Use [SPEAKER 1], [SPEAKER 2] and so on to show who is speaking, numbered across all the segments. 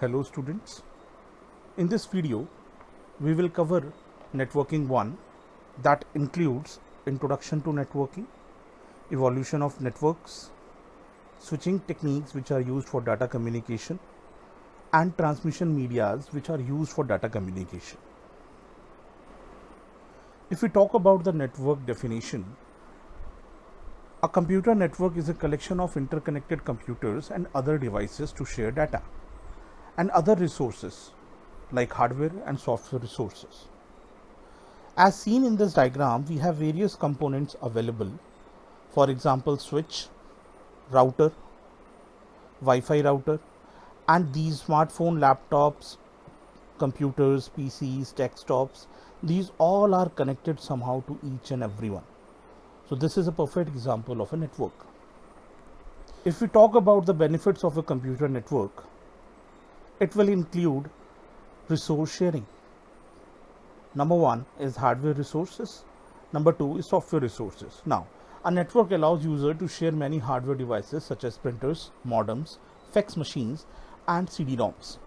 [SPEAKER 1] Hello students, in this video we will cover networking 1 that includes introduction to networking, evolution of networks, switching techniques which are used for data communication and transmission medias which are used for data communication. If we talk about the network definition, a computer network is a collection of interconnected computers and other devices to share data and other resources like hardware and software resources. As seen in this diagram, we have various components available. For example, switch, router, Wi-Fi router, and these smartphone, laptops, computers, PCs, desktops, these all are connected somehow to each and every one. So this is a perfect example of a network. If we talk about the benefits of a computer network, it will include resource sharing. Number 1 is hardware resources. Number 2 is software resources. Now, a network allows user to share many hardware devices such as printers, modems, fax machines, and CD-ROMs.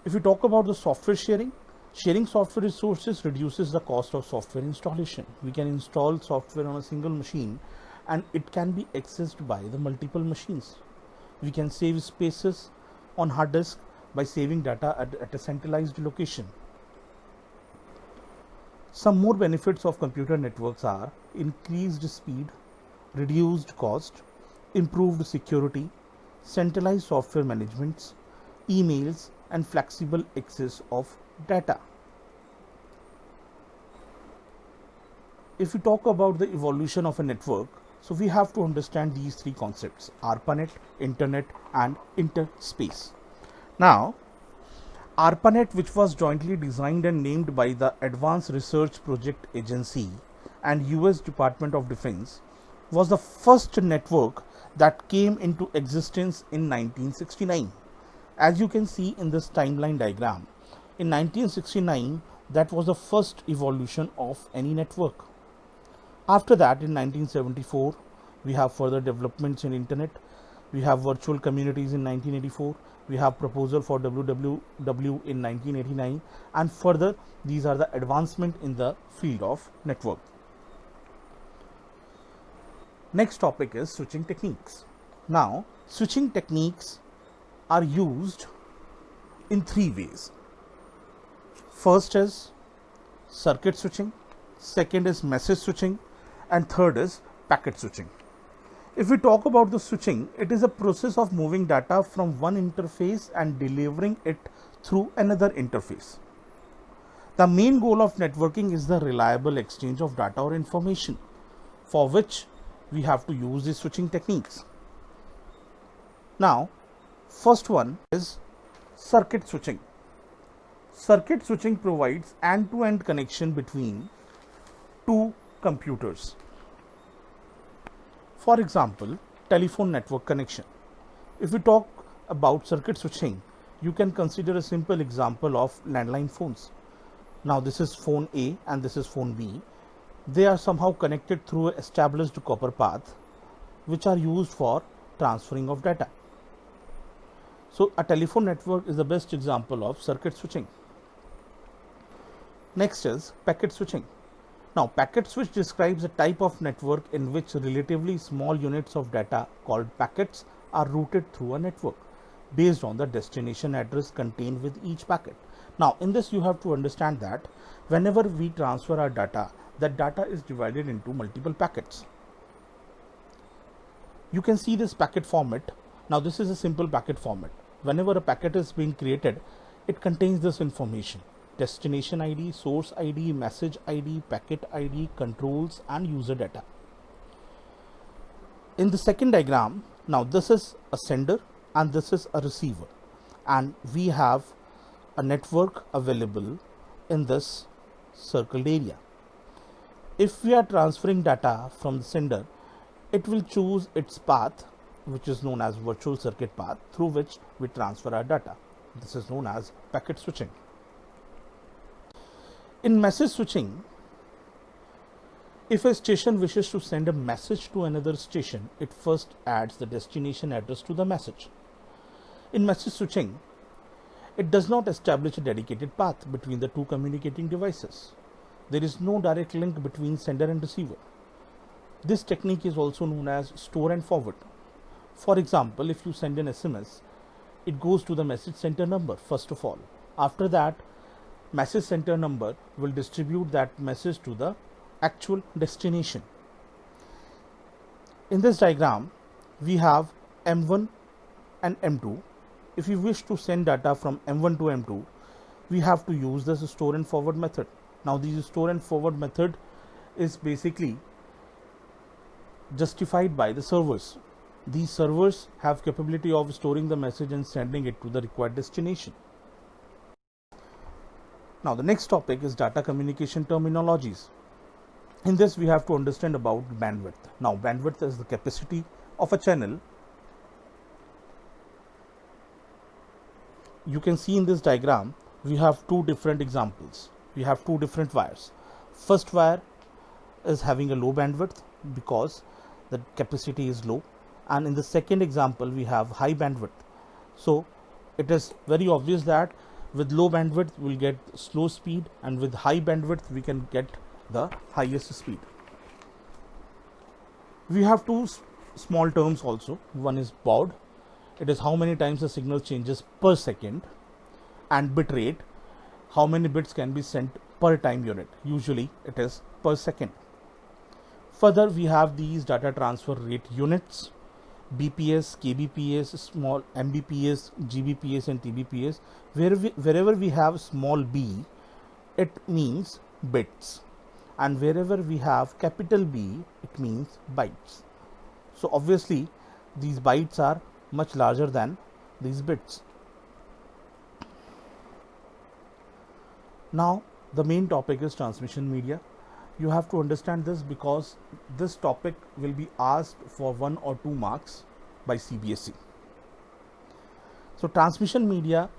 [SPEAKER 1] If we talk about the software sharing, sharing software resources reduces the cost of software installation. We can install software on a single machine and it can be accessed by the multiple machines. We can save spaces on hard disk by saving data at a centralized location. Some more benefits of computer networks are increased speed, reduced cost, improved security, centralized software management, emails, and flexible access of data. If we talk about the evolution of a network, so we have to understand these three concepts: ARPANET, Internet, and interspace. Now, ARPANET, which was jointly designed and named by the Advanced Research Project Agency and US Department of Defense, was the first network that came into existence in 1969. As you can see in this timeline diagram, in 1969, that was the first evolution of any network. After that, in 1974, we have further developments in internet. We have virtual communities in 1984. We have proposal for WWW in 1989, and further these are the advancement in the field of network. Next topic is switching techniques. Now, switching techniques are used in three ways. First is circuit switching, second is message switching, and third is packet switching. If we talk about the switching, it is a process of moving data from one interface and delivering it through another interface. The main goal of networking is the reliable exchange of data or information, for which we have to use these switching techniques. Now, first one is circuit switching. Circuit switching provides end-to-end connection between two computers. For example, telephone network connection. If we talk about circuit switching, you can consider a simple example of landline phones. Now, this is phone A and this is phone B. They are somehow connected through an established copper path, which are used for transferring of data. So, a telephone network is the best example of circuit switching. Next is packet switching. Now, packet switch describes a type of network in which relatively small units of data called packets are routed through a network based on the destination address contained with each packet. Now, in this you have to understand that whenever we transfer our data, that data is divided into multiple packets. You can see this packet format. Now, this is a simple packet format. Whenever a packet is being created, it contains this information: destination ID, source ID, message ID, packet ID, controls, and user data. In the second diagram, now this is a sender and this is a receiver, and we have a network available in this circled area. If we are transferring data from the sender, it will choose its path, which is known as virtual circuit path, through which we transfer our data. This is known as packet switching. In message switching, if a station wishes to send a message to another station, it first adds the destination address to the message. In message switching, It does not establish a dedicated path between the two communicating devices. There is no direct link between sender and receiver. This technique is also known as store and forward. For example, if you send an SMS, it goes to the message center number first of all. After that, message center number will distribute that message to the actual destination. In this diagram, we have M1 and M2. If we wish to send data from M1 to M2, we have to use this store and forward method. Now, this store and forward method is basically justified by the servers. These servers have capability of storing the message and sending it to the required destination. Now, the next topic is data communication terminologies. In this, we have to understand about bandwidth. Now, bandwidth is the capacity of a channel. You can see in this diagram, we have two different examples. We have two different wires. First wire is having a low bandwidth because the capacity is low, and in the second example we have high bandwidth. So it is very obvious that with low bandwidth we'll get slow speed, and with high bandwidth we can get the highest speed. We have two small terms also. One is baud, it is how many times the signal changes per second, and bit rate, how many bits can be sent per time unit. Usually it is per second. Further, we have these data transfer rate units: BPS, KBPS, small MBPS, GBPS and TBPS. Wherever we have small b, it means bits, and wherever we have capital B, it means bytes. So obviously these bytes are much larger than these bits. Now the main topic is transmission media. You have to understand this because this topic will be asked for 1 or 2 marks by CBSE. So transmission media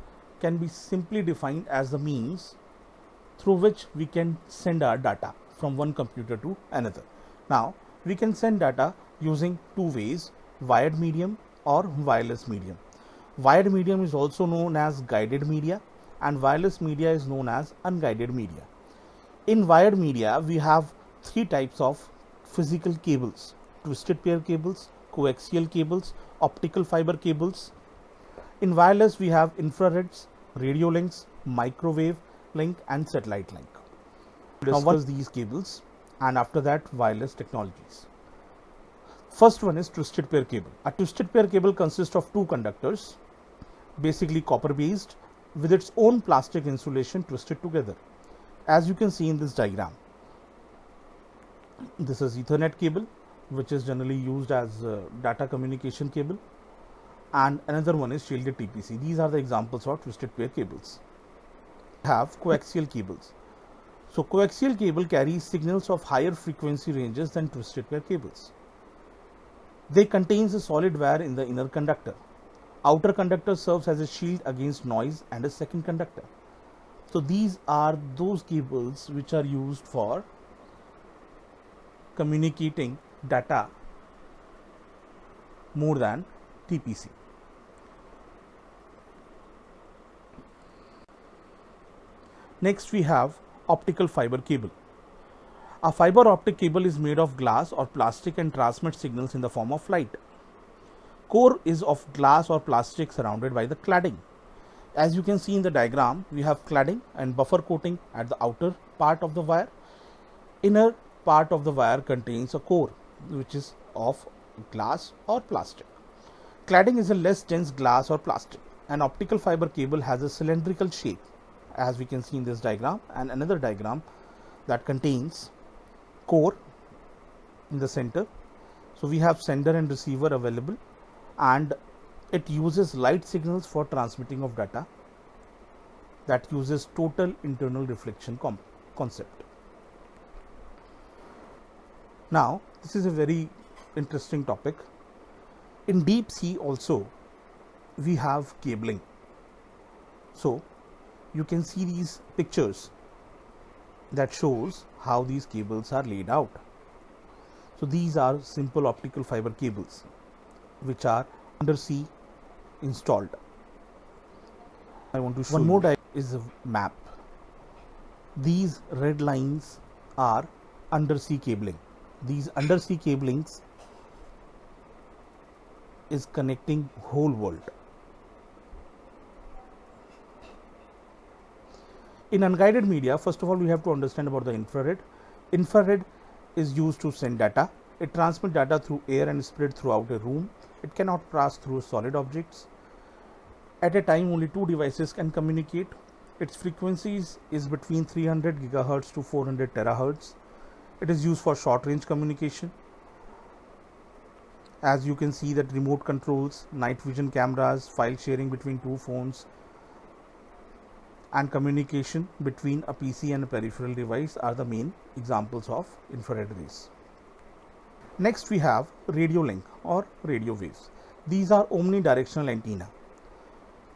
[SPEAKER 1] can be simply defined as the means through which we can send our data from one computer to another. Now we can send data using two ways: wired medium or wireless medium. Wired medium is also known as guided media, and wireless media is known as unguided media. In wired media, we have three types of physical cables: twisted pair cables, coaxial cables, optical fiber cables. In wireless, we have infrareds, radio links, microwave link and satellite link. Now discuss these cables, and after that wireless technologies. First one is twisted pair cable. A twisted pair cable consists of two conductors, basically copper based, with its own plastic insulation twisted together. As you can see in this diagram, this is Ethernet cable, which is generally used as data communication cable, and another one is shielded TPC. These are the examples of twisted pair cables. We have coaxial cables. So coaxial cable carries signals of higher frequency ranges than twisted pair cables. They contains a solid wire in the inner conductor. Outer conductor serves as a shield against noise and a second conductor. So these are those cables which are used for communicating data more than TPC. Next we have optical fiber cable. A fiber optic cable is made of glass or plastic and transmits signals in the form of light. Core is of glass or plastic surrounded by the cladding. As you can see in the diagram, we have cladding and buffer coating at the outer part of the wire. Inner part of the wire contains a core which is of glass or plastic. Cladding is a less dense glass or plastic. An optical fiber cable has a cylindrical shape, as we can see in this diagram, and another diagram that contains core in the center. So we have sender and receiver available, and it uses light signals for transmitting of data. That uses total internal reflection concept. Now this is a very interesting topic. In deep sea also we have cabling. So you can see these pictures that shows how these cables are laid out. So these are simple optical fiber cables which are undersea installed. I want to show you. One more diagram is a map. These red lines are undersea cabling. These undersea cablings is connecting whole world. In unguided media, first of all, we have to understand about the infrared. Infrared is used to send data. It transmits data through air and spread throughout a room. It cannot pass through solid objects. At a time, only two devices can communicate. Its frequencies is between 300 gigahertz to 400 terahertz. It is used for short range communication. As you can see that remote controls, night vision cameras, file sharing between two phones, and communication between a PC and a peripheral device are the main examples of infrared rays. Next we have radio link or radio waves. These are omnidirectional antenna.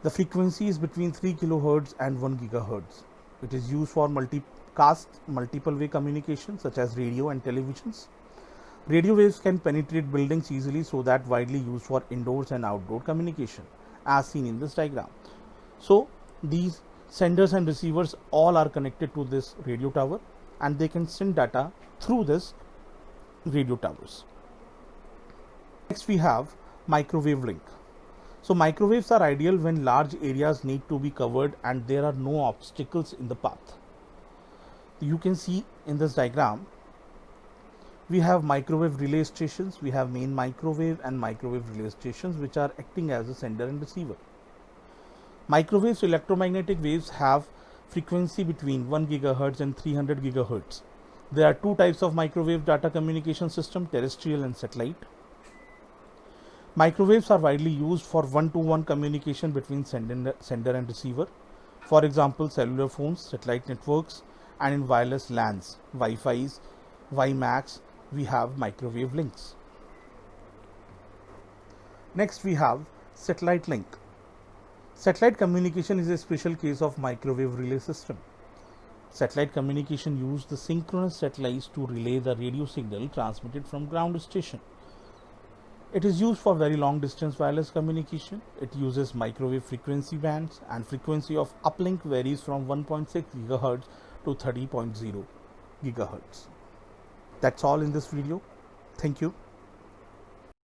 [SPEAKER 1] The frequency is between 3 kHz and 1 GHz. It is used for multicast, multiple way communication such as radio and televisions. Radio waves can penetrate buildings easily, so that widely used for indoors and outdoor communication as seen in this diagram. So these senders and receivers all are connected to this radio tower and they can send data through this radio towers. Next we have microwave link. So microwaves are ideal when large areas need to be covered and there are no obstacles in the path. You can see in this diagram we have microwave relay stations. We have main microwave and microwave relay stations which are acting as a sender and receiver. Microwaves, electromagnetic waves, have frequency between 1 GHz and 300 GHz. There are two types of microwave data communication system, terrestrial and satellite. Microwaves are widely used for one-to-one communication between sender and receiver. For example, cellular phones, satellite networks, and in wireless LANs, Wi-Fi's, WiMAX, we have microwave links. Next we have satellite link. Satellite communication is a special case of microwave relay system. Satellite communication uses the synchronous satellites to relay the radio signal transmitted from ground station. It is used for very long distance wireless communication. It uses microwave frequency bands and frequency of uplink varies from 1.6 GHz to 30.0 GHz. That's all in this video. Thank you.